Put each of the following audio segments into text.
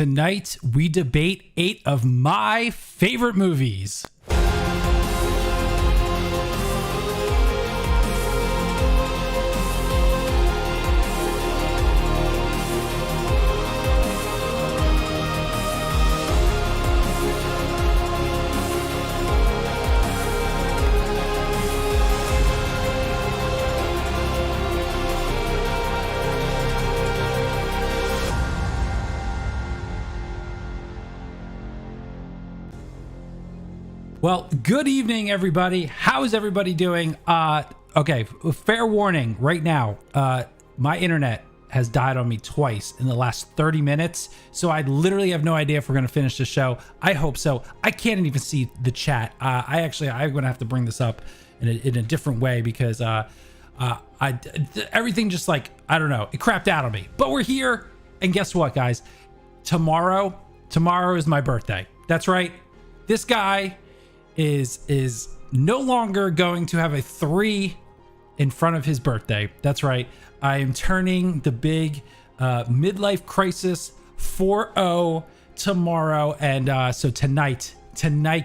Tonight, we debate 8 of my favorite movies. Well, good evening, everybody. How is everybody doing? Okay, fair warning right now. My internet has died on me twice in the last 30 minutes, so I literally have no idea if we're going to finish the show. I hope so. I can't even see the chat. I'm going to have to bring this up in a different way because everything just like, I don't know, it crapped out on me. But we're here, and guess what, guys? Tomorrow is my birthday. That's right. This guy is no longer going to have a 3 in front of his birthday. That's right. I am turning the big midlife crisis 4-0 tomorrow. And so tonight,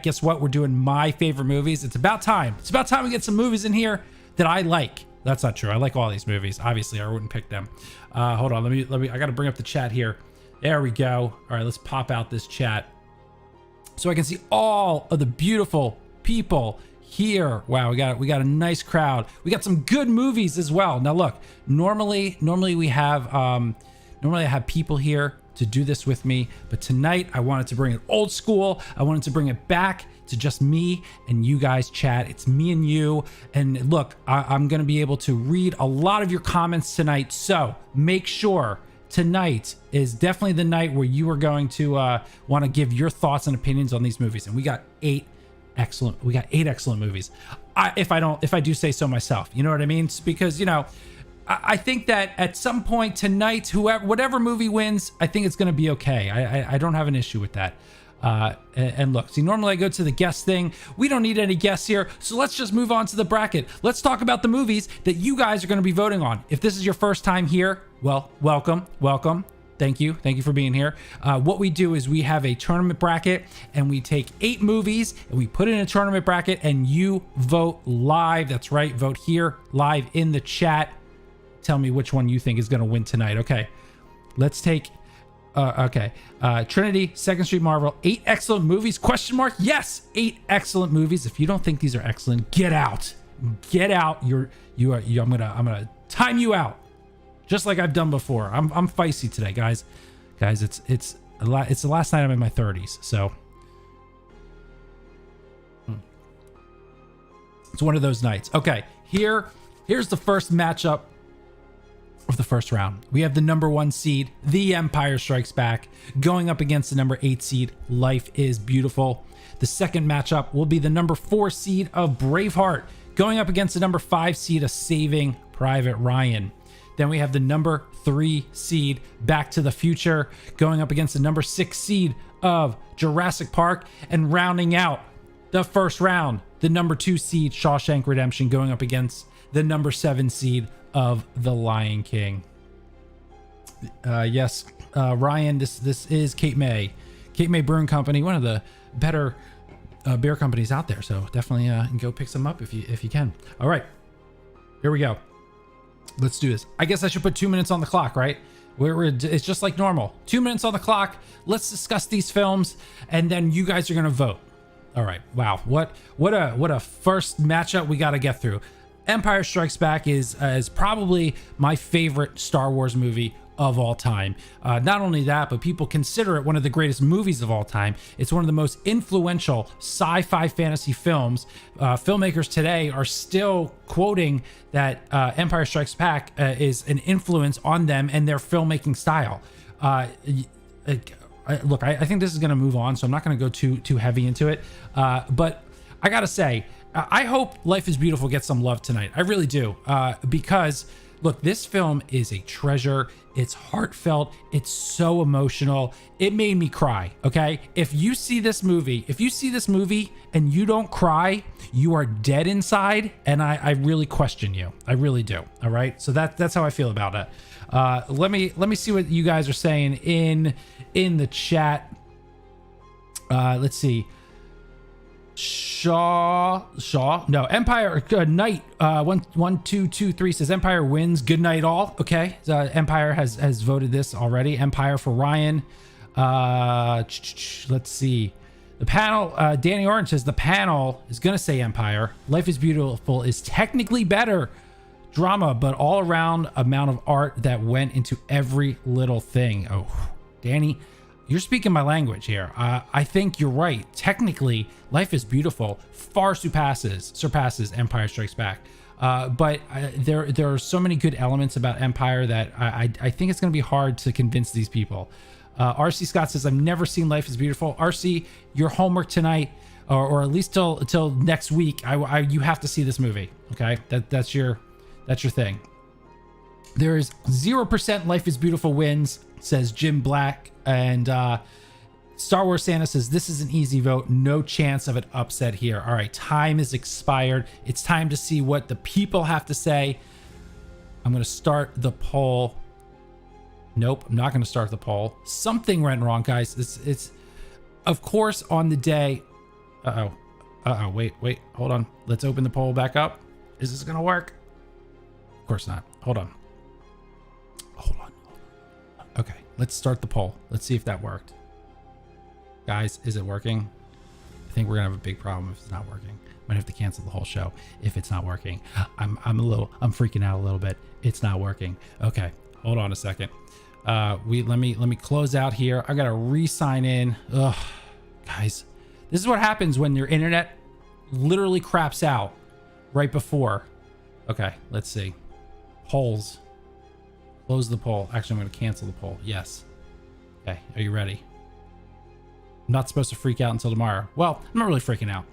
guess what? We're doing my favorite movies. It's about time. It's about time we get some movies in here that I like. That's not true. I like all these movies. Obviously, I wouldn't pick them. Hold on. Let me. I got to bring up the chat here. There we go. All right, let's pop out this chat so I can see all of the beautiful people here. Wow, we got a nice crowd. We got some good movies as well. Now look, normally we have normally I have people here to do this with me, but tonight I wanted to bring it old school. I wanted to bring it back to just me and you guys chat. It's me and you. And look, I'm gonna be able to read a lot of your comments tonight. So make sure tonight is definitely the night where you are going to want to give your thoughts and opinions on these movies. And we got 8 excellent movies. If I do say so myself, you know what I mean? It's because, you know, I think that at some point tonight, whatever movie wins, I think it's going to be okay. I don't have an issue with that. And look, see, normally I go to the guest thing. We don't need any guests here, so let's just move on to the bracket. Let's talk about the movies that you guys are going to be voting on. If this is your first time here, well, welcome. Thank you for being here. What we do is we have a tournament bracket, and we take 8 movies and we put it in a tournament bracket, and you vote live. That's right, vote here live in the chat. Tell me which one you think is going to win tonight. Okay, let's take Trinity, Second Street Marvel, 8 excellent movies, question mark. Yes, 8 excellent movies. If you don't think these are excellent, get out. I'm gonna time you out, just like I've done before. I'm feisty today, guys. It's the last night I'm in my 30s, so it's one of those nights. Okay, here's the first matchup of the first round. We have the number 1 seed, The Empire Strikes Back, going up against the number 8 seed, Life is Beautiful. The second matchup will be the number 4 seed of Braveheart, going up against the number 5 seed of Saving Private Ryan. Then we have the number 3 seed, Back to the Future, going up against the number 6 seed of Jurassic Park. And rounding out the first round, the number 2 seed, Shawshank Redemption, going up against the number 7 seed of The Lion King. Yes, Ryan, this is Cape May Brewing Company, one of the better beer companies out there. So definitely go pick some up if you can. All right, here we go. Let's do this. I guess I should put 2 minutes on the clock, right? It's just like normal. 2 minutes on the clock. Let's discuss these films, and then you guys are gonna vote. All right. Wow. What a first matchup we got to get through. Empire Strikes Back is probably my favorite Star Wars movie of all time. Not only that, but people consider it one of the greatest movies of all time. It's one of the most influential sci-fi fantasy films. Filmmakers today are still quoting that Empire Strikes Back is an influence on them and their filmmaking style. Look, I think this is going to move on, so I'm not going to go too heavy into it. But I got to say, I hope Life is Beautiful gets some love tonight. I really do. Because, look, this film is a treasure. It's heartfelt. It's so emotional. It made me cry, okay? If you see this movie and you don't cry, you are dead inside, and I really question you. I really do, all right? So that's how I feel about it. Let me see what you guys are saying in in the chat. Let's see. No, Empire Knight 1 2 2 3 says Empire wins. Good night all. Okay, Empire has voted this already. Empire for Ryan. Let's see. The panel, Danny Orange says the panel is gonna say Empire. Life is Beautiful is technically better drama, but all around amount of art that went into every little thing. Oh, Danny, you're speaking my language here. I think you're right. Technically, Life is Beautiful far surpasses Empire Strikes Back. But there are so many good elements about Empire that I think it's going to be hard to convince these people. RC Scott says, I've never seen Life is Beautiful. RC, your homework tonight, or at least till next week, you have to see this movie. Okay, that's your thing. There is 0% Life is Beautiful wins, says Jim Black. And Star Wars Santa says, this is an easy vote. No chance of an upset here. All right, time is expired. It's time to see what the people have to say. I'm going to start the poll. Nope, I'm not going to start the poll. Something went wrong, guys. It's of course, on the day. Wait, hold on. Let's open the poll back up. Is this going to work? Of course not. Hold on. Okay, let's start the poll. Let's see if that worked. Guys, is it working? I think we're gonna have a big problem if it's not working. Might have to cancel the whole show if it's not working. I'm freaking out a little bit. It's not working. Okay, hold on a second. Let me close out here. I gotta re-sign in. Ugh, guys, this is what happens when your internet literally craps out right before. Okay, let's see. Polls. Close the poll. Actually, I'm going to cancel the poll. Yes. Okay. Are you ready? I'm not supposed to freak out until tomorrow. Well, I'm not really freaking out.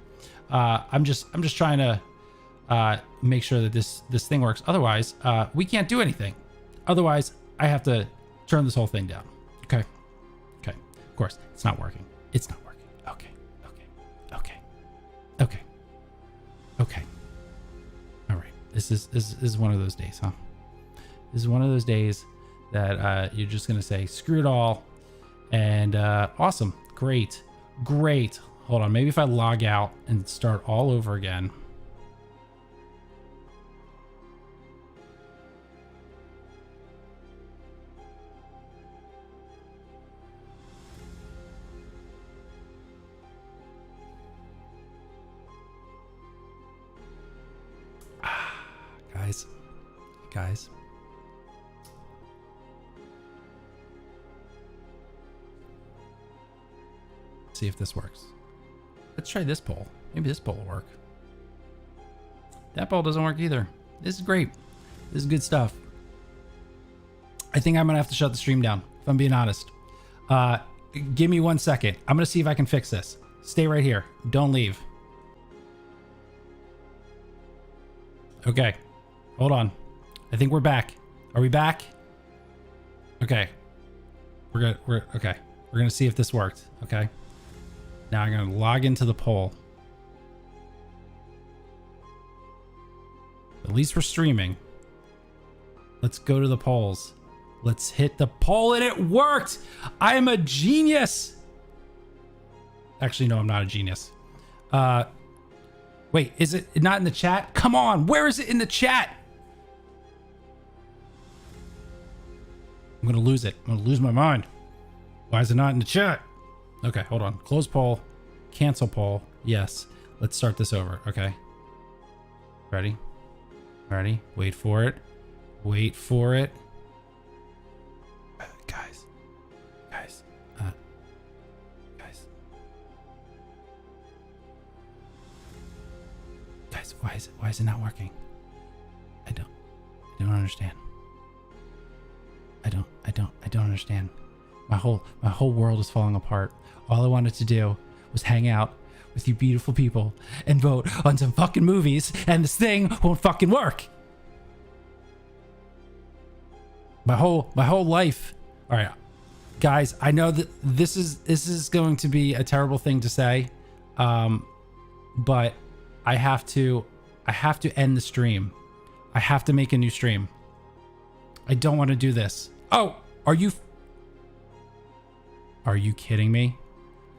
I'm just trying to make sure that this thing works. Otherwise, we can't do anything. Otherwise, I have to turn this whole thing down. Okay. Okay. Of course, it's not working. It's not working. Okay. All right. This is one of those days, huh? This is one of those days that you're just going to say, screw it all. And awesome. Great. Hold on. Maybe if I log out and start all over again. Guys. See if this works. Let's try this poll. Maybe this poll will work. That poll doesn't work either. This is great. This is good stuff. I think I'm gonna have to shut the stream down, if I'm being honest. Give me 1 second. I'm gonna see if I can fix this. Stay right here. Don't leave. Okay. Hold on. I think we're back. Are we back? Okay. We're gonna see if this worked. Okay. Now I'm gonna log into the poll. At least we're streaming. Let's go to the polls. Let's hit the poll, and it worked! I am a genius! Actually, no, I'm not a genius. Wait, is it not in the chat? Come on, where is it in the chat? I'm gonna lose it. I'm gonna lose my mind. Why is it not in the chat? Okay, hold on. Close poll. Cancel poll. Yes. Let's start this over. Okay. Ready? Ready? Wait for it. Wait for it. Guys. Why is it not working? I don't understand. I don't understand. My whole world is falling apart. All I wanted to do was hang out with you beautiful people and vote on some fucking movies, and this thing won't fucking work. My whole life. All right, guys, I know that this is going to be a terrible thing to say, but I have to end the stream. I have to make a new stream. I don't want to do this. Oh, are you? Are you kidding me?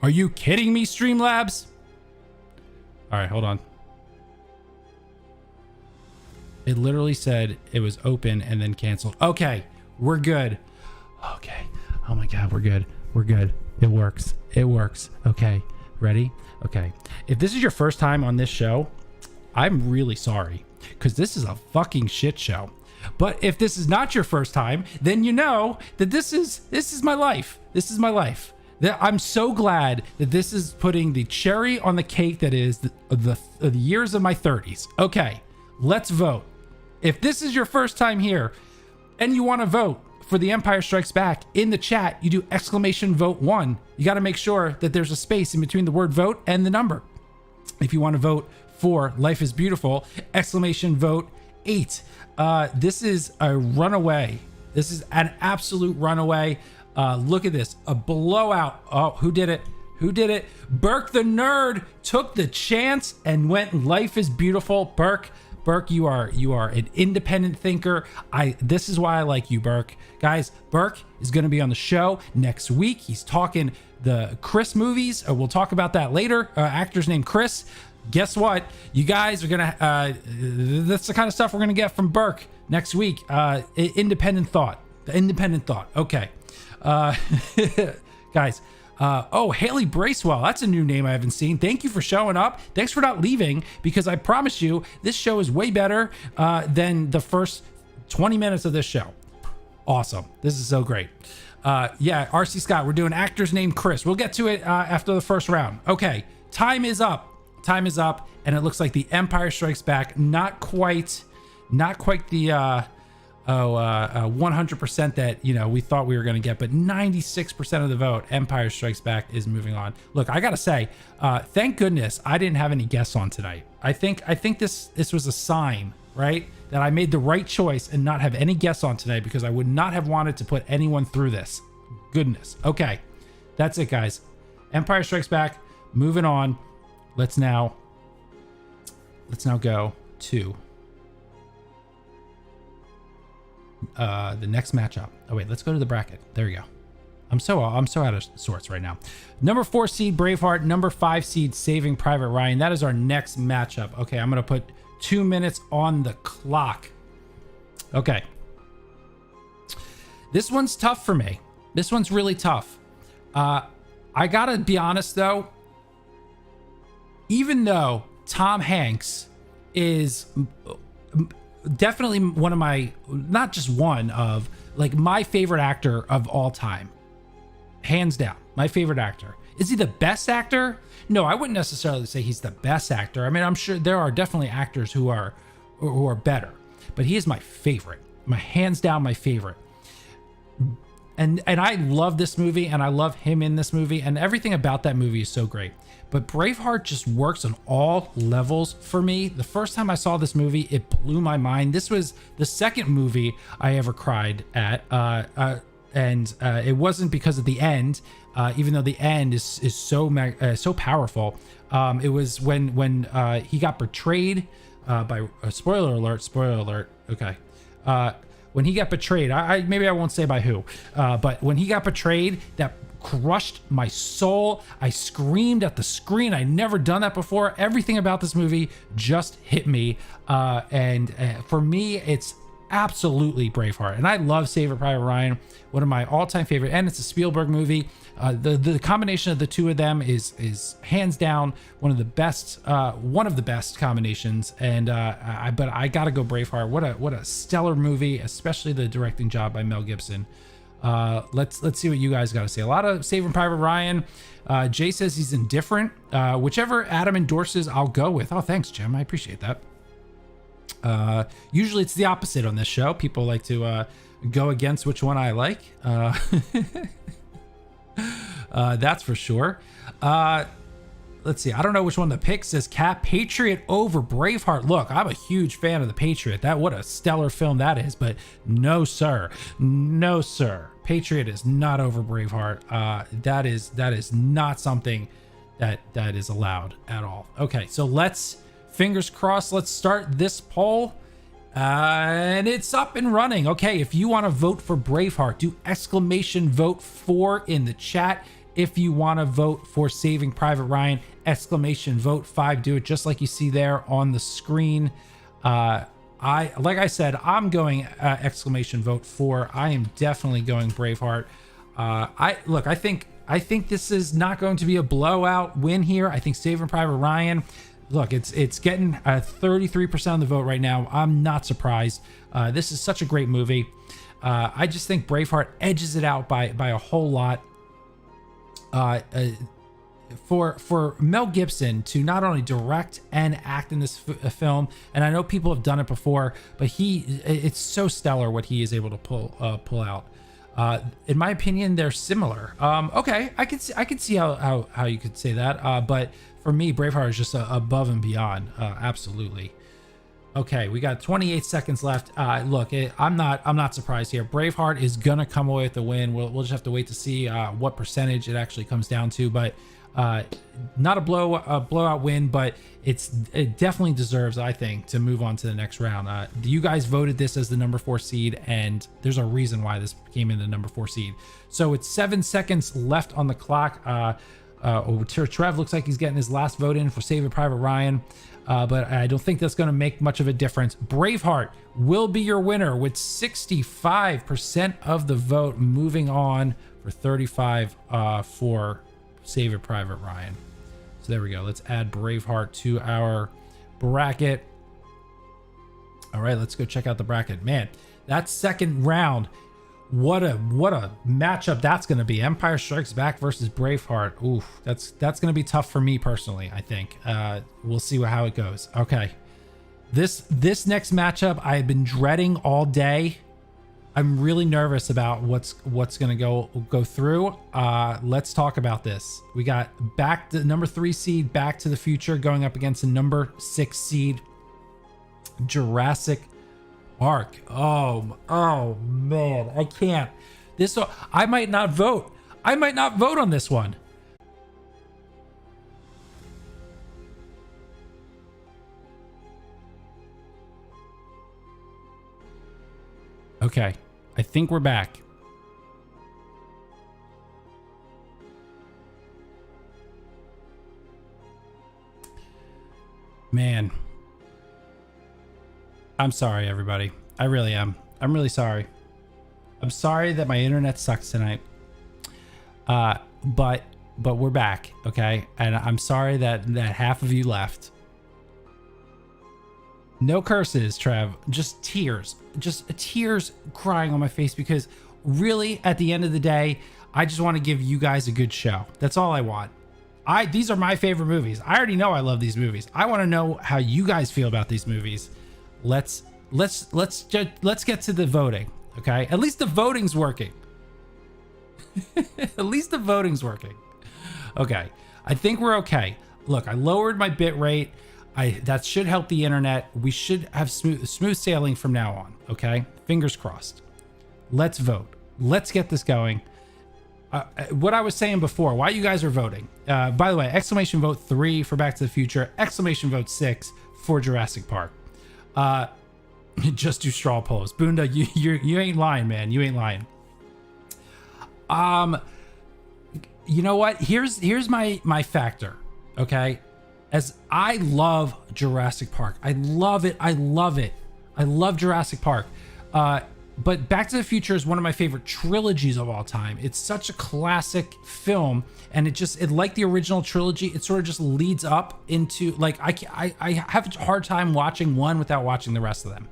Are you kidding me, Streamlabs? All right, hold on. It literally said it was open and then canceled. Okay, we're good. Okay. Oh my God, we're good. We're good. It works. It works. Okay. Ready? Okay. If this is your first time on this show, I'm really sorry because this is a fucking shit show. But if this is not your first time, then you know that this is my life. This is my life. I'm so glad that this is putting the cherry on the cake that is the years of my 30s. Okay, let's vote. If this is your first time here and you want to vote for The Empire Strikes Back, in the chat, you do !vote1. You got to make sure that there's a space in between the word vote and the number. If you want to vote for Life is Beautiful, !vote8. This is a runaway. This is an absolute runaway. Look at this, a blowout. Oh, who did it? Who did it? Burke the nerd took the chance and went Life is Beautiful. Burke, you are an independent thinker. This is why I like you, Burke. Guys, Burke is going to be on the show next week. He's talking the Chris movies. We'll talk about that later. Actor's named Chris. Guess what? You guys are gonna. That's the kind of stuff we're gonna get from Burke next week. Independent thought. The independent thought. Okay. Guys, oh, Haley Bracewell, that's a new name I haven't seen. Thank you for showing up. Thanks for not leaving, because I promise you this show is way better than the first 20 minutes of this show. Awesome. This is so great. Yeah, RC Scott, we're doing actors named Chris. We'll get to it after the first round. Okay, time is up. Time is up, and it looks like The Empire Strikes Back, not quite the 100% that we thought we were going to get, but 96% of the vote, Empire Strikes Back is moving on. Look, I gotta say, thank goodness I didn't have any guests on tonight. I think this was a sign, right, that I made the right choice and not have any guests on tonight, because I would not have wanted to put anyone through this. Goodness. Okay, that's it, guys. Empire Strikes Back. Moving on. Let's now go to the next matchup. Oh wait, let's go to the bracket. There we go. I'm so out of sorts right now. Number 4 seed Braveheart, number 5 seed Saving Private Ryan. That is our next matchup. Okay, I'm gonna put 2 minutes on the clock. Okay. This one's tough for me. This one's really tough. I gotta be honest though. Even though Tom Hanks is definitely one of my, not just one of, like, my favorite actor of all time, hands down, my favorite actor. Is he the best actor? No, I wouldn't necessarily say he's the best actor. I mean, I'm sure there are definitely actors who are better, but he is my favorite, my hands down my favorite. And I love this movie, and I love him in this movie, and everything about that movie is so great. But Braveheart just works on all levels for me. The first time I saw this movie, it blew my mind. This was the second movie I ever cried at, and it wasn't because of the end, even though the end is so powerful. It was when he got betrayed by spoiler alert. Okay. When he got betrayed, maybe I won't say by who, but when he got betrayed, that crushed my soul. I screamed at the screen. I'd never done that before. Everything about this movie just hit me. And for me, it's absolutely Braveheart. And I love Saving Private Ryan, one of my all-time favorite, and it's a Spielberg movie. The combination of the two of them is hands down one of the best combinations. And but I gotta go Braveheart. What a stellar movie, especially the directing job by Mel Gibson. Let's see what you guys got to say. A lot of Saving Private Ryan. Jay says he's indifferent. Whichever Adam endorses, I'll go with. Oh, thanks, Jim. I appreciate that. Usually it's the opposite on this show. People like to go against which one I like. That's for sure. Let's see. I don't know which one to pick. Says Cap. Patriot over Braveheart. Look, I'm a huge fan of The Patriot. What a stellar film that is. But no, sir. No, sir. Patriot is not over Braveheart. That is not something that is allowed at all. Okay, so fingers crossed. Let's start this poll. And it's up and running. Okay, if you want to vote for Braveheart, do exclamation vote 4 in the chat. If you want to vote for Saving Private Ryan, exclamation vote 5. Do it just like you see there on the screen. Like I said, I'm going exclamation vote 4. I am definitely going Braveheart. I think this is not going to be a blowout win here. I think Saving Private Ryan, look, it's getting 33% of the vote right now. I'm not surprised. This is such a great movie. I just think Braveheart edges it out by a whole lot. For Mel Gibson to not only direct and act in this film, and I know people have done it before, but it's so stellar what he is able to pull out. In my opinion, they're similar. Okay, I can see how you could say that. But for me, Braveheart is just above and beyond. Absolutely. Okay, we got 28 seconds left. Look, I'm not surprised here. Braveheart is gonna come away with the win. We'll just have to wait to see what percentage it actually comes down to. But not a blowout win, but it definitely deserves, I think, to move on to the next round. You guys voted this as the number 4 seed, and there's a reason why this came in the number 4 seed. So it's 7 seconds left on the clock. Trev looks like he's getting his last vote in for Saving Private Ryan, but I don't think that's going to make much of a difference. Braveheart will be your winner with 65% of the vote, moving on for 35 for Saving Private Ryan. So there we go. Let's add Braveheart to our bracket. All right, let's go check out the bracket. Man, that second round, what a matchup that's going to be. Empire Strikes Back versus Braveheart. Oof, that's going to be tough for me personally, I think. We'll see how it goes. Okay. This next matchup I have been dreading all day. I'm really nervous about what's going to go through. Let's talk about this. We got back the number 3 seed Back to the Future going up against the number 6 seed Jurassic Park. Oh man, I can't. I might not vote. I might not vote on this one. Okay, I think we're back. Man, I'm sorry, everybody. I really am. I'm really sorry. I'm sorry that my internet sucks tonight. But we're back, okay? And I'm sorry that half of you left. No curses, Trev. Just tears. Just tears crying on my face, because really, at the end of the day, I just want to give you guys a good show. That's all I want. These are my favorite movies. I already know I love these movies. I want to know how you guys feel about these movies. Let's get to the voting, okay? At least the voting's working. At least the voting's working. Okay, I think we're okay. Look, I lowered my bit rate. That should help the internet. We should have smooth sailing from now on, okay? Fingers crossed. Let's vote. Let's get this going. What I was saying before, why you guys are voting. By the way, exclamation vote 3 for Back to the Future, exclamation vote 6 for Jurassic Park. Just do straw polls. Boonda, you ain't lying, man. You ain't lying. You know what? Here's my factor, okay? As I love Jurassic Park. I love it. I love it. I love Jurassic Park. But Back to the Future is one of my favorite trilogies of all time. It's such a classic film, and it like the original trilogy, it sort of just leads up into, like, I have a hard time watching one without watching the rest of them.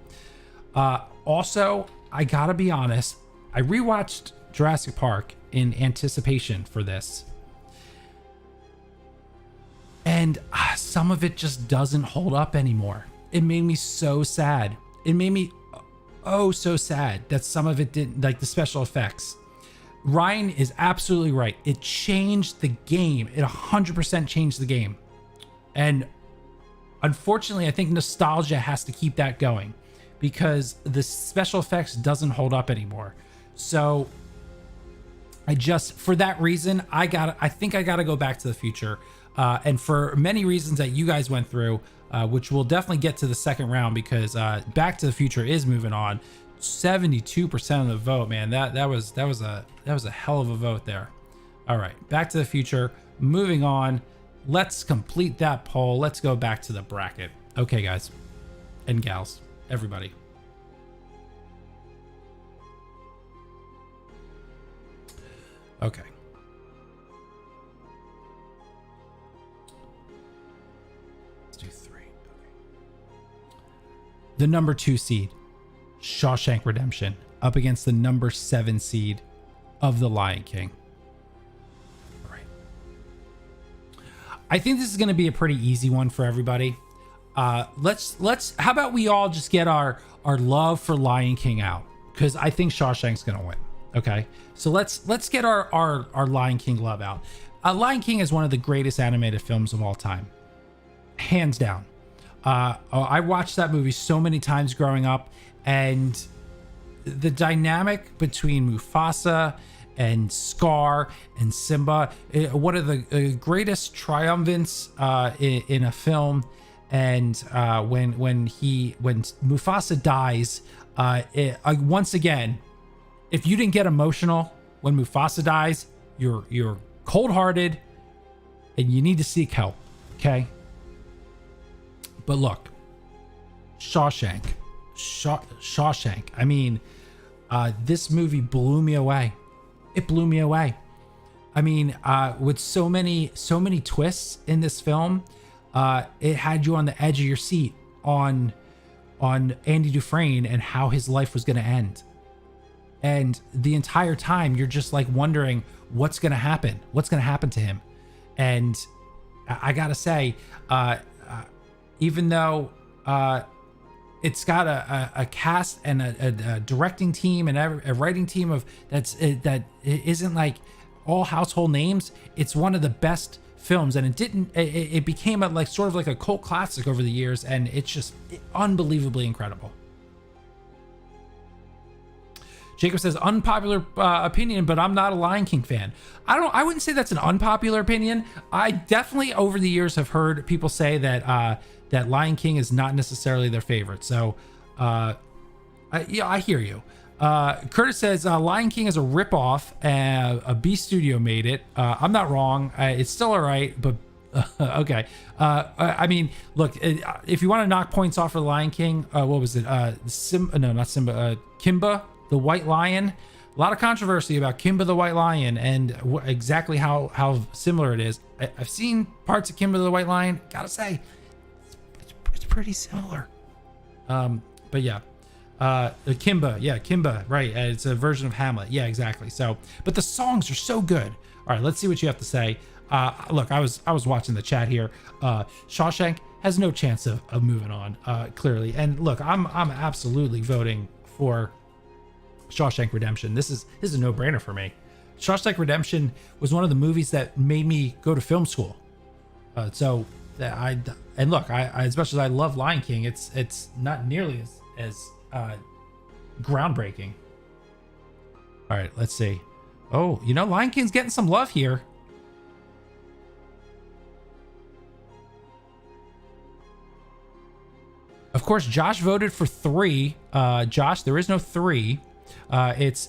Also, I gotta be honest, I rewatched Jurassic Park in anticipation for this, and some of it just doesn't hold up anymore. It made me so sad. It made me so sad that some of it didn't, like the special effects. Ryan is absolutely right. It changed the game. It 100% changed the game. And unfortunately, I think nostalgia has to keep that going, because the special effects doesn't hold up anymore. So for that reason, I think I gotta go Back to the Future. And for many reasons that you guys went through, which we'll definitely get to the second round because Back to the Future is moving on. 72% of the vote, man. That was a hell of a vote there. All right, Back to the Future. Moving on. Let's complete that poll. Let's go back to the bracket. Okay, guys and gals, everybody. Okay. Let's do 3. Okay. The number 2 seed, Shawshank Redemption, up against the number 7 seed of The Lion King. All right. I think this is going to be a pretty easy one for everybody. Let's how about we all just get our love for Lion King out, because I think Shawshank's going to win. Okay, so let's get our Lion King love out. Lion King is one of the greatest animated films of all time, hands down. I watched that movie so many times growing up, and the dynamic between Mufasa and Scar and Simba, one of the greatest triumphants in a film. And when Mufasa dies, once again, if you didn't get emotional when Mufasa dies, you're cold-hearted and you need to seek help. Okay. But look, Shawshank. I mean, this movie blew me away. It blew me away. I mean, with so many twists in this film, it had you on the edge of your seat on Andy Dufresne and how his life was going to end. And the entire time you're just like wondering what's going to happen to him. And I gotta say, even though it's got a cast and a directing team and a writing team that isn't like all household names, it's one of the best films, and it became a sort of like a cult classic over the years, and it's just unbelievably incredible. Jacob says, unpopular opinion, but I'm not a Lion King fan. I wouldn't say that's an unpopular opinion. I definitely over the years have heard people say that that Lion King is not necessarily their favorite. So I hear you. Curtis says Lion King is a ripoff. A B studio made it. I'm not wrong. It's still all right, but okay. I mean, look, if you want to knock points off for the Lion King, what was it? Not Simba. Kimba, the White Lion. A lot of controversy about Kimba the White Lion and exactly how similar it is. I've seen parts of Kimba the White Lion. Gotta say, it's pretty similar. But yeah. Kimba, right? It's a version of Hamlet. Yeah, exactly. So, but the songs are so good. All right, let's see what you have to say. Look, I was watching the chat here. Shawshank has no chance of moving on, clearly. And look, I'm absolutely voting for Shawshank Redemption. This is a no-brainer for me. Shawshank Redemption was one of the movies that made me go to film school. So look, I as much as I love Lion King, it's not nearly as groundbreaking. All right, let's see. Oh, Lion King's getting some love here. Of course, Josh voted for 3. Josh, there is no 3. It's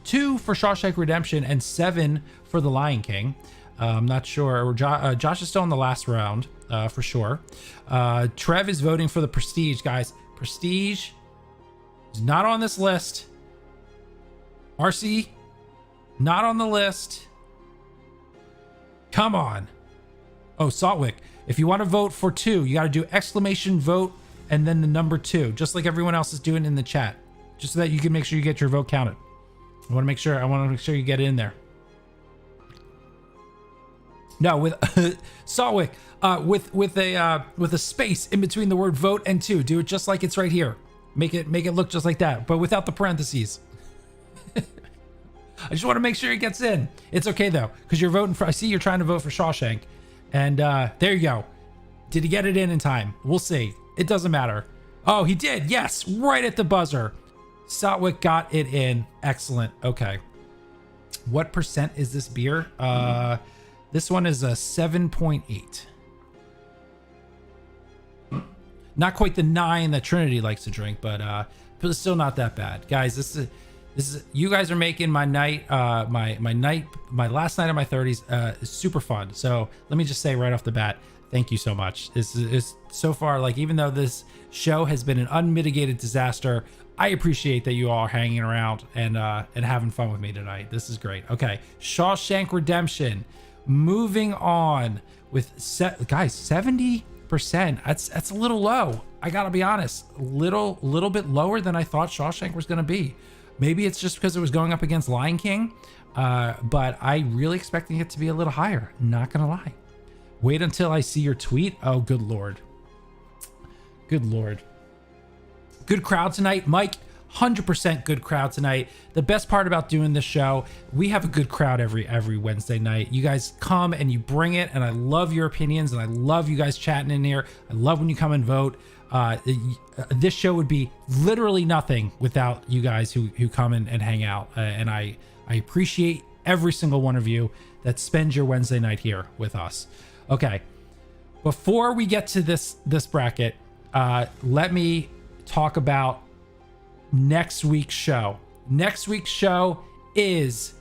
2 for Shawshank Redemption and 7 for The Lion King. I'm not sure. Josh is still in the last round, for sure. Trev is voting for The Prestige, guys. Prestige is not on this list. Marcy, not on the list. Come on. Oh, Saltwick, if you want to vote for 2, you got to do exclamation vote and then the number 2, just like everyone else is doing in the chat, just so that you can make sure you get your vote counted. I want to make sure you get it in there. No, with Saltwick, with a space in between the word vote and 2. Do it just like it's right here. Make it look just like that, but without the parentheses. I just want to make sure it gets in. It's okay though, because you're voting for. I see you're trying to vote for Shawshank, and there you go. Did he get it in time? We'll see. It doesn't matter. Oh, he did. Yes, right at the buzzer. Satwick got it in. Excellent. Okay. What percent is this beer? This one is a 7.8. Not quite the 9 that Trinity likes to drink, but it's still not that bad, guys. This is you guys are making my night, my last night of my 30s super fun. So let me just say right off the bat, thank you so much. This is so far, like, even though this show has been an unmitigated disaster, I appreciate that you all are hanging around and having fun with me tonight. This is great. Okay, Shawshank Redemption. Moving on with guys, 70%. That's a little low. I gotta be honest, little bit lower than I thought Shawshank was gonna be. Maybe it's just because it was going up against Lion King, but I really expecting it to be a little higher. Not gonna lie. Wait until I see your tweet. Oh, good lord. Good lord. Good crowd tonight, Mike. 100% good crowd tonight. The best part about doing this show, we have a good crowd every Wednesday night. You guys come and you bring it, and I love your opinions, and I love you guys chatting in here. I love when you come and vote. This show would be literally nothing without you guys who come and hang out, and I appreciate every single one of you that spends your Wednesday night here with us. Okay, before we get to this bracket, let me talk about next week's show. Next week's show is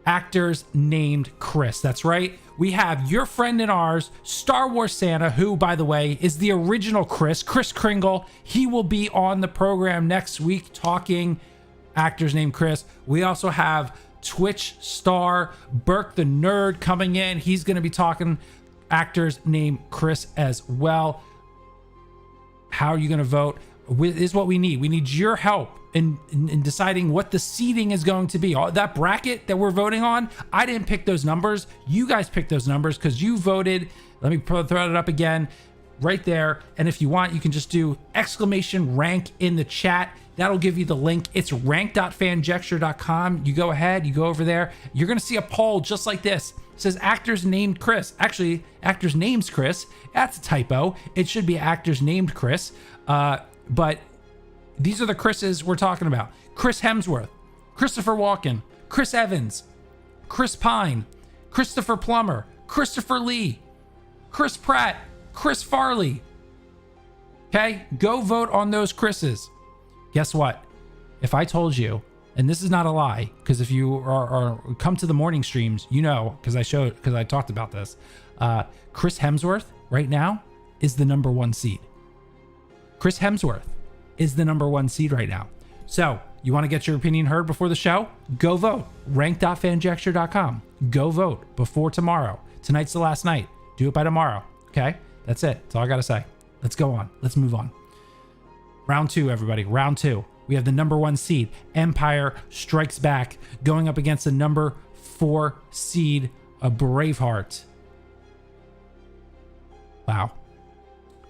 actors named Chris. That's right. We have your friend and ours, Star Wars Santa, who, by the way, is the original Chris Kringle. He will be on the program next week talking actors named Chris. We also have Twitch star Burke the Nerd coming in. He's going to be talking actors named Chris as well. How are you going to vote? Is what we need. We need your help in deciding what the seating is going to be. All that bracket that we're voting on, I didn't pick those numbers. You guys picked those numbers because you voted. Let me throw it up again right there. And if you want, you can just do !rank in the chat. That'll give you the link. It's rank.fanjexture.com. You go ahead, you go over there. You're going to see a poll just like this. It says actors named Chris. Actually, actors names Chris. That's a typo. It should be actors named Chris. But these are the Chris's we're talking about. Chris Hemsworth, Christopher Walken, Chris Evans, Chris Pine, Christopher Plummer, Christopher Lee, Chris Pratt, Chris Farley. Okay, go vote on those Chris's. Guess what? If I told you, and this is not a lie, because if you are come to the morning streams, you know, because I talked about this. Chris Hemsworth right now is the #1 seed. Chris Hemsworth is the #1 seed right now. So you want to get your opinion heard before the show? Go vote. Rank.fanjexture.com. Go vote before tomorrow. Tonight's the last night. Do it by tomorrow. Okay? That's it. That's all I got to say. Let's go on. Let's move on. Round 2, everybody. Round 2. We have the #1 seed, Empire Strikes Back, going up against the #4 seed, Braveheart. Wow.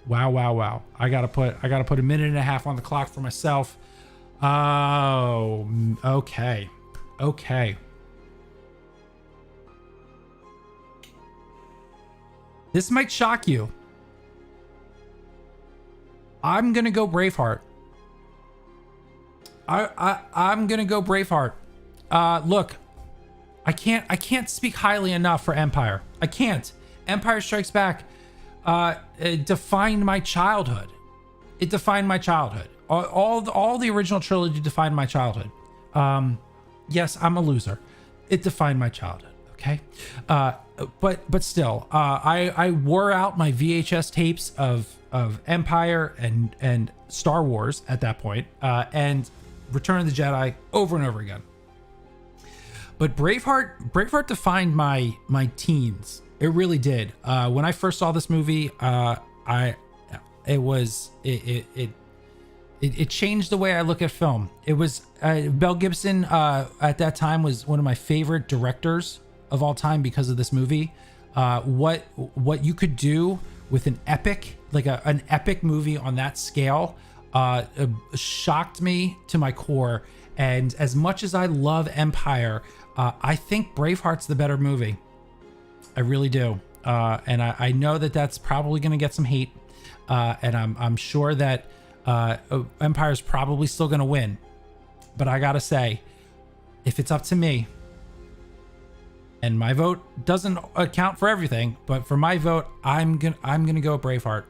Wow. I gotta put a minute and a half on the clock for myself. Oh, okay. This might shock you. I'm gonna go Braveheart. I'm gonna go Braveheart. Look, I can't speak highly enough for Empire. I can't. Empire Strikes Back it defined my childhood. It defined my childhood. All the original trilogy defined my childhood. Yes, I'm a loser. It defined my childhood. Okay, but still, I wore out my VHS tapes of Empire and Star Wars at that point, and Return of the Jedi over and over again. But Braveheart defined my teens. It really did. When I first saw this movie, it changed the way I look at film. It was Mel Gibson at that time was one of my favorite directors of all time because of this movie. What you could do with an epic, like an epic movie on that scale, shocked me to my core. And as much as I love Empire, I think Braveheart's the better movie. I really do. And I know that that's probably going to get some hate. And I'm sure that Empire's probably still going to win. But I got to say, if it's up to me, and my vote doesn't account for everything, but for my vote, I'm gonna go Braveheart.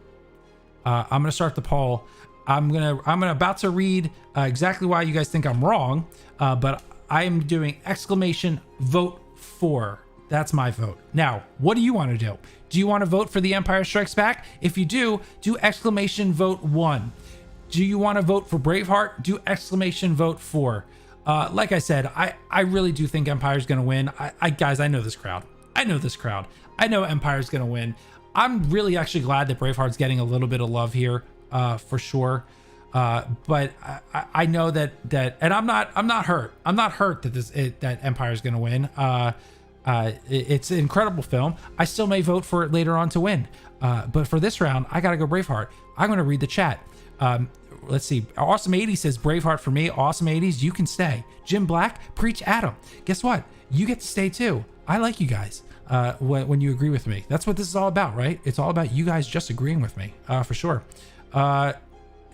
I'm gonna start the poll. I'm about to read exactly why you guys think I'm wrong, but I am doing exclamation vote for. That's my vote. Now, what do you want to do? Do you want to vote for The Empire Strikes Back? If you do exclamation vote 1. Do you want to vote for Braveheart? Do exclamation vote 4. Like I said, I really do think Empire's going to win. Guys, I know this crowd. I know Empire's going to win. I'm really actually glad that Braveheart's getting a little bit of love here, for sure. But I know that, and I'm not hurt. I'm not hurt that that Empire's going to win. It's an incredible film. I still may vote for it later on to win. But for this round, I got to go Braveheart. I'm going to read the chat. Let's see. Awesome 80 says Braveheart for me. Awesome 80s, you can stay. Jim Black, preach Adam. Guess what? You get to stay too. I like you guys when you agree with me. That's what this is all about, right? It's all about you guys just agreeing with me, for sure.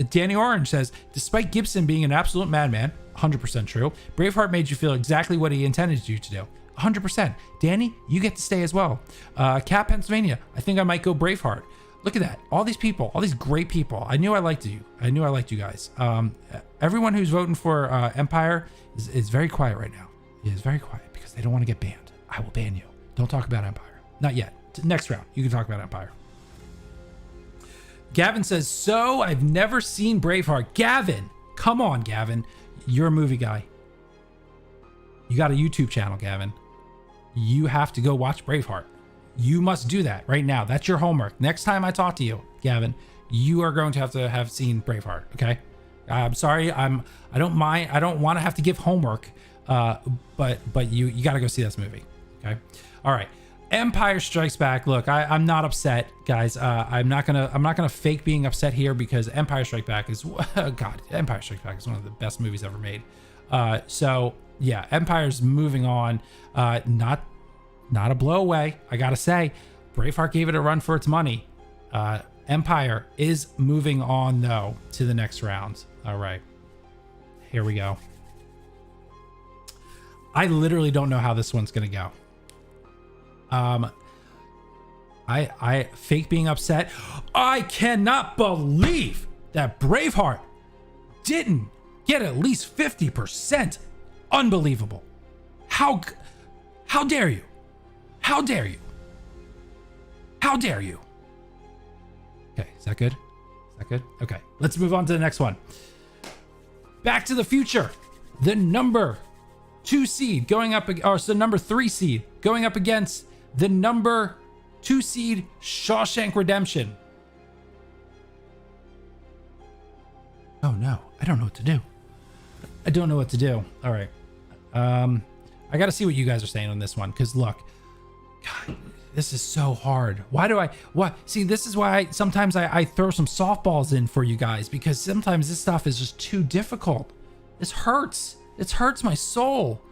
Danny Orange says, despite Gibson being an absolute madman, 100% true, Braveheart made you feel exactly what he intended you to do. 100%. Danny, you get to stay as well. Cat Pennsylvania, I think I might go Braveheart. Look at that. All these people, all these great people. I knew I liked you. I knew I liked you guys. Everyone who's voting for Empire is very quiet right now. It is very quiet because they don't want to get banned. I will ban you. Don't talk about Empire. Not yet. Next round, you can talk about Empire. Gavin says, so I've never seen Braveheart. Gavin, come on, Gavin. You're a movie guy. You got a YouTube channel, Gavin. You have to go watch Braveheart. You must do that right now. That's your homework. Next time I talk to you, Gavin, you are going to have seen Braveheart. Okay. I'm sorry. I don't mind. I don't want to have to give homework. But you got to go see this movie. Okay. All right. Empire Strikes Back. Look, I'm not upset, guys. I'm not gonna fake being upset here because Empire Strikes Back is Empire Strikes Back is one of the best movies ever made. So yeah, Empire's moving on. Not a blowaway. I gotta say, Braveheart gave it a run for its money. Empire is moving on though to the next round. All right, here we go. I literally don't know how this one's gonna go. I fake being upset. I cannot believe that Braveheart didn't get at least 50%. Unbelievable. How dare you? How dare you? How dare you? Okay, is that good? Is that good? Okay, let's move on to the next one. Back to the Future. The number 2 seed going up, or so the number 3 seed going up against the number 2 seed Shawshank Redemption. Oh no, I don't know what to do. I don't know what to do. All right. I got to see what you guys are saying on this one. Cause look, God, this is so hard. See, this is why sometimes I throw some softballs in for you guys, because sometimes this stuff is just too difficult. This hurts. It hurts my soul.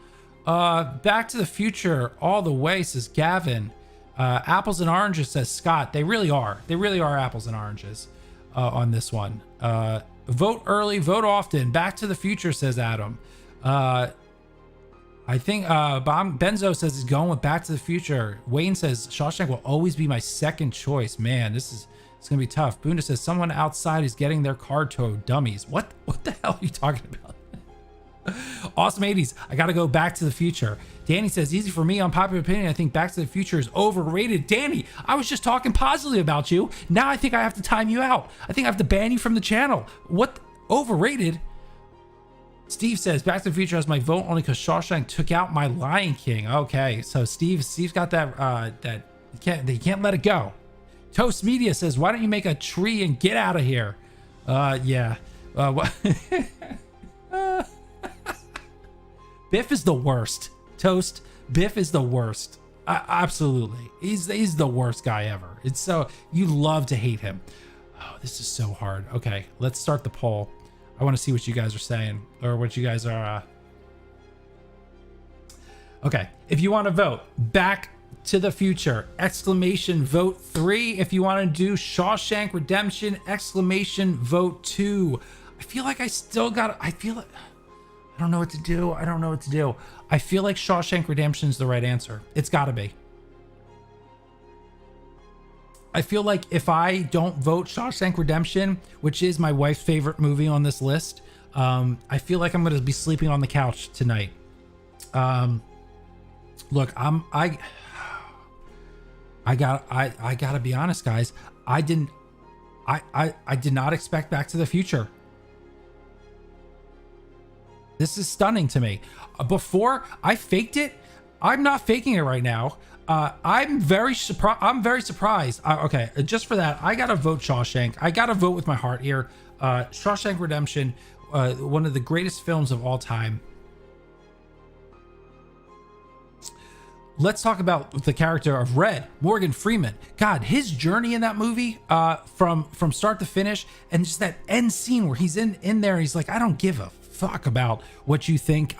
Back to the Future all the way, says Gavin. Apples and oranges, says Scott. They really are apples and oranges on this one. Vote early, vote often. Back to the Future, says Adam. I think Benzo says he's going with Back to the Future. Wayne says Shawshank will always be my second choice. Man, it's gonna be tough. Boonda says someone outside is getting their car towed. Dummies. What the hell are you talking about? Awesome 80s. I gotta go Back to the Future. Danny says easy for me. Unpopular opinion. I think Back to the Future is overrated. Danny, I was just talking positively about you. Now I think I have to time you out. I think I have to ban you from the channel. What? Overrated? Steve says Back to the Future has my vote only because Shawshank took out my Lion King. Okay, so Steve's got that that he can't let it go. Toast Media says, why don't you make a tree and get out of here? Yeah. What? Biff is the worst. Toast, Biff is the worst. Absolutely. He's the worst guy ever. It's so, you love to hate him. Oh, this is so hard. Okay, let's start the poll. I want to see what you guys are saying, or what you guys are. Okay, if you want to vote Back to the Future, exclamation vote 3. If you want to do Shawshank Redemption, exclamation vote 2. I feel like I still got. I don't know what to do. I don't know what to do. I feel like Shawshank Redemption is the right answer. It's got to be. I feel like if I don't vote Shawshank Redemption, which is my wife's favorite movie on this list, I feel like I'm going to be sleeping on the couch tonight. Look, I gotta be honest, guys. I did not expect Back to the Future. This is stunning to me. Before I faked it, I'm not faking it right now. I'm very surprised. Okay, just for that, I gotta vote Shawshank. I gotta vote with my heart here. Shawshank Redemption, one of the greatest films of all time. Let's talk about the character of Red, Morgan Freeman. God, his journey in that movie, from start to finish, and just that end scene where he's in there, he's like, I don't give a fuck about what you think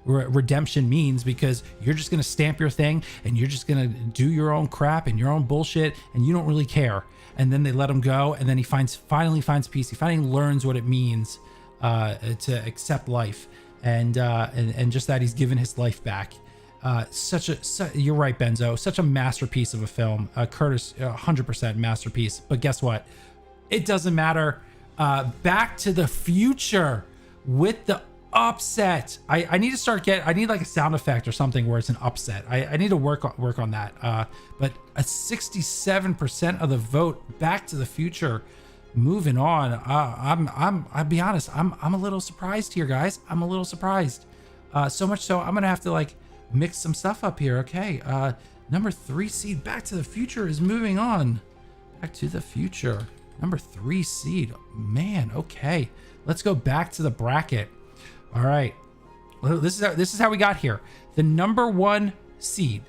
redemption means, because you're just gonna stamp your thing and you're just gonna do your own crap and your own bullshit, and you don't really care. And then they let him go, and then he finally finds peace. He finally learns what it means to accept life, and just that he's given his life back. You're right, Benzo. Such a masterpiece of a film. Curtis, 100% masterpiece. But guess what? It doesn't matter. Back to the Future with the upset. I need to start I need like a sound effect or something where it's an upset. I need to work on that. But a 67% of the vote. Back to the Future. Moving on. I'll be honest. I'm a little surprised here, guys. I'm a little surprised. So much so I'm gonna have to like mix some stuff up here. Okay, number 3 seed Back to the Future is moving on. Back to the Future, number 3 seed. Man, okay, let's go back to the bracket. All right, well, this is how we got here. The number 1 seed,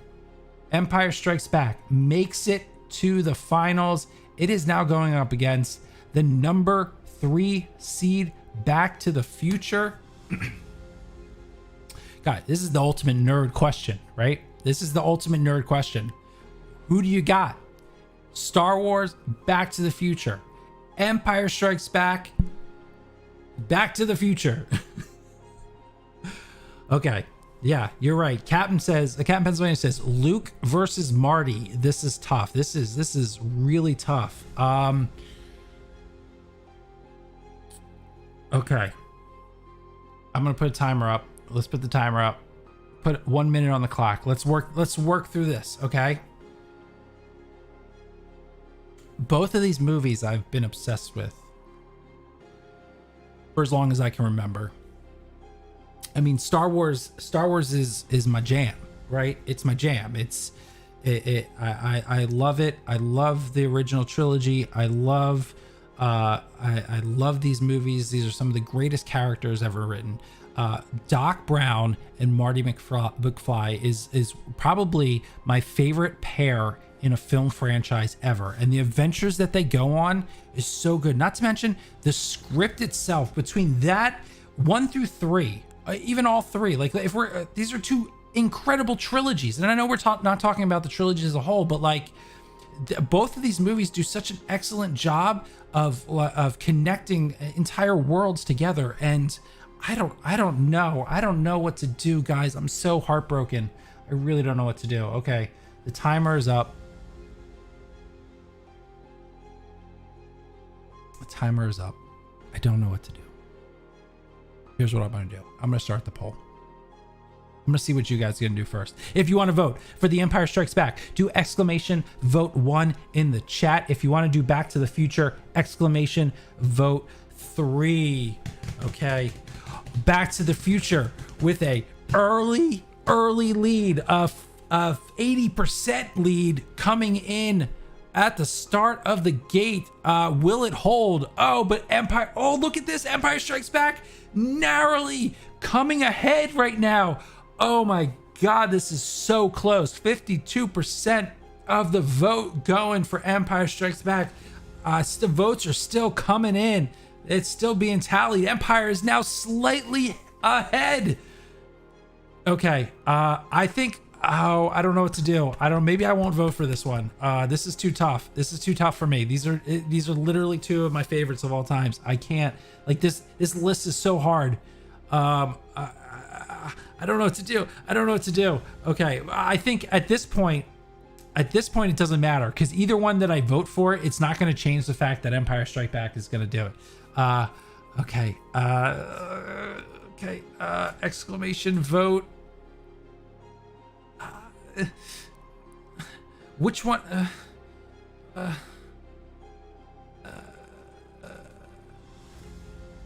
Empire Strikes Back, makes it to the finals. It is now going up against the number 3 seed, Back to the Future. God, this is the ultimate nerd question, right? This is the ultimate nerd question. Who do you got? Star Wars, Back to the Future, Empire Strikes Back, Back to the Future. Okay, yeah, you're right. Captain Pennsylvania says Luke versus Marty. This is tough. This is really tough. Okay, I'm gonna put a timer up. Let's put the timer up. Put 1 minute on the clock. Let's work through this, okay? Both of these movies I've been obsessed with for as long as I can remember. I mean, Star Wars is my jam, right? It's my jam. I love it. I love the original trilogy. I love these movies. These are some of the greatest characters ever written. Doc Brown and Marty McFly is probably my favorite pair in a film franchise ever, and the adventures that they go on is so good. Not to mention the script itself, between that 1 through 3, even all 3. Like, if these are 2 incredible trilogies, and I know we're not talking about the trilogy as a whole, but like both of these movies do such an excellent job of connecting entire worlds together. And I don't know what to do, guys. I'm so heartbroken. I really don't know what to do. Okay, the timer is up. The timer is up. I don't know what to do. Here's what I'm gonna do. I'm gonna start the poll. I'm gonna see what you guys are gonna do first. If you want to vote for The Empire Strikes Back, do exclamation vote 1 in the chat. If you want to do Back to the Future, exclamation vote 3. Okay. Back to the Future with a early lead of 80% lead coming in at the start of the gate. Will it hold? Oh, but Empire, oh, look at this. Empire Strikes Back narrowly coming ahead right now. Oh my God, this is so close. 52% of the vote going for Empire Strikes Back. The votes are still coming in. It's still being tallied. Empire is now slightly ahead. Okay, I think, I don't know what to do. Maybe I won't vote for this one. This is too tough. This is too tough for me. These are literally 2 of my favorites of all times. I can't, like, this list is so hard. I don't know what to do. I don't know what to do. Okay, I think at this point, at this point, it doesn't matter because either one that I vote for, it's not going to change the fact that Empire Strike Back is going to do it. Okay. Okay. Exclamation vote. Which one?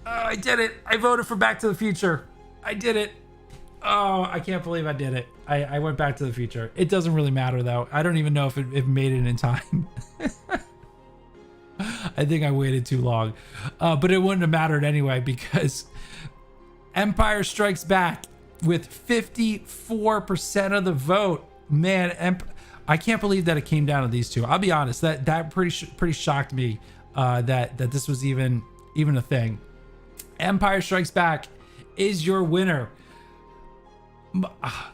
I did it. I voted for Back to the Future. I did it. Oh, I can't believe I did it. I went Back to the Future. It doesn't really matter, though. I don't even know if it made it in time. I think I waited too long. But it wouldn't have mattered anyway because Empire Strikes Back with 54% of the vote. Man, I can't believe that it came down to these two. I'll be honest. That pretty shocked me that this was even a thing. Empire Strikes Back is your winner.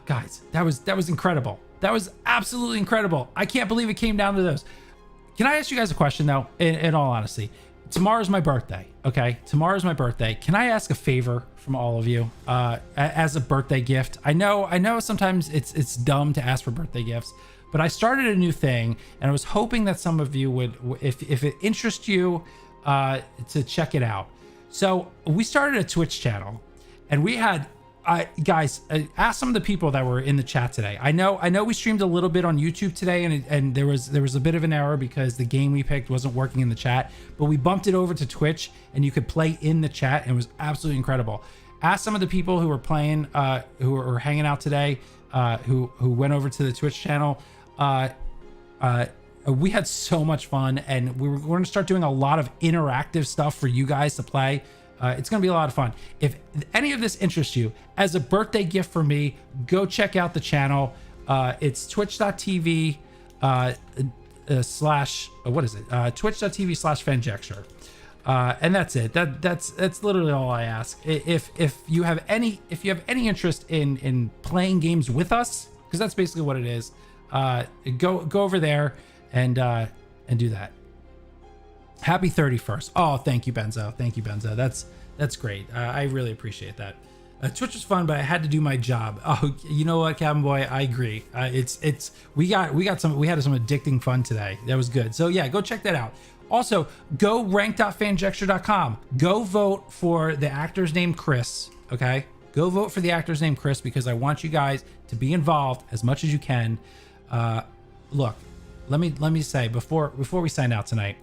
Guys, that was incredible. That was absolutely incredible. I can't believe it came down to those. Can I ask you guys a question though? In all honesty, tomorrow's my birthday. Okay, tomorrow's my birthday. Can I ask a favor from all of you as a birthday gift? I know sometimes it's dumb to ask for birthday gifts, but I started a new thing and I was hoping that some of you would, if it interests you, to check it out. So we started a Twitch channel and we had guys, ask some of the people that were in the chat today. I know we streamed a little bit on YouTube today and there was a bit of an error because the game we picked wasn't working in the chat, but we bumped it over to Twitch and you could play in the chat and it was absolutely incredible. Ask some of the people who were playing, who were hanging out today, who went over to the Twitch channel. We had so much fun and we're going to start doing a lot of interactive stuff for you guys to play. It's going to be a lot of fun. If any of this interests you, as a birthday gift for me, go check out the channel. It's twitch.tv slash, what is it? Twitch.tv slash Fanjecture. And that's it. That's literally all I ask. If you have any interest in playing games with us, because that's basically what it is, go over there and do that. Happy 31st. Oh, thank you, Benzo. Thank you, Benzo. That's great. I really appreciate that. Twitch was fun, but I had to do my job. Oh, you know what, Cabin Boy? I agree. We had some addicting fun today. That was good. So yeah, go check that out. Also, go rank.fanjecture.com. Go vote for the actor's name Chris. Okay, go vote for the actor's name Chris because I want you guys to be involved as much as you can. Look, let me say before we sign out tonight.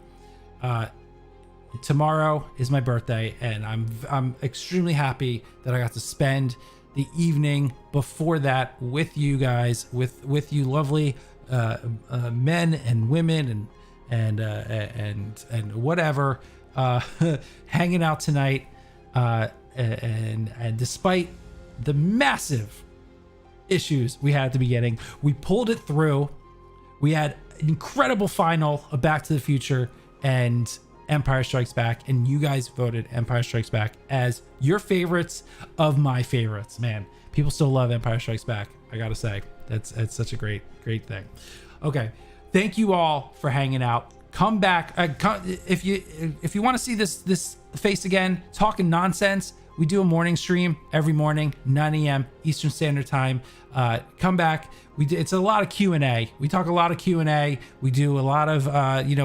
Tomorrow is my birthday and I'm extremely happy that I got to spend the evening before that with you guys, with you lovely men and women and whatever, hanging out tonight, and despite the massive issues we had at the beginning, we pulled it through. We had an incredible final of Back to the Future and Empire Strikes Back, and you guys voted Empire Strikes Back as your favorites of my favorites. Man, people still love Empire Strikes Back. I gotta say, that's such a great thing. Okay, thank you all for hanging out. Come back if you want to see this face again, talking nonsense. We do a morning stream every morning, 9 a.m. Eastern Standard Time. Come back. It's a lot of Q&A. We talk a lot of Q&A. We do a lot of,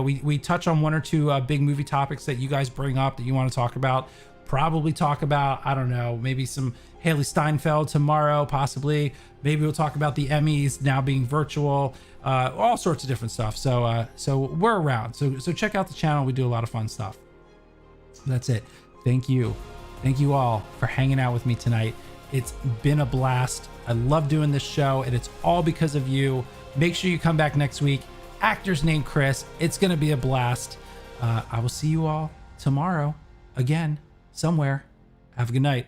we touch on one or two big movie topics that you guys bring up that you want to talk about. Probably talk about, I don't know, maybe some Haley Steinfeld tomorrow, possibly. Maybe we'll talk about the Emmys now being virtual, all sorts of different stuff. So we're around. So check out the channel. We do a lot of fun stuff. That's it. Thank you. Thank you all for hanging out with me tonight. It's been a blast. I love doing this show, and it's all because of you. Make sure you come back next week. Actor's name Chris. It's going to be a blast. I will see you all tomorrow again, somewhere. Have a good night.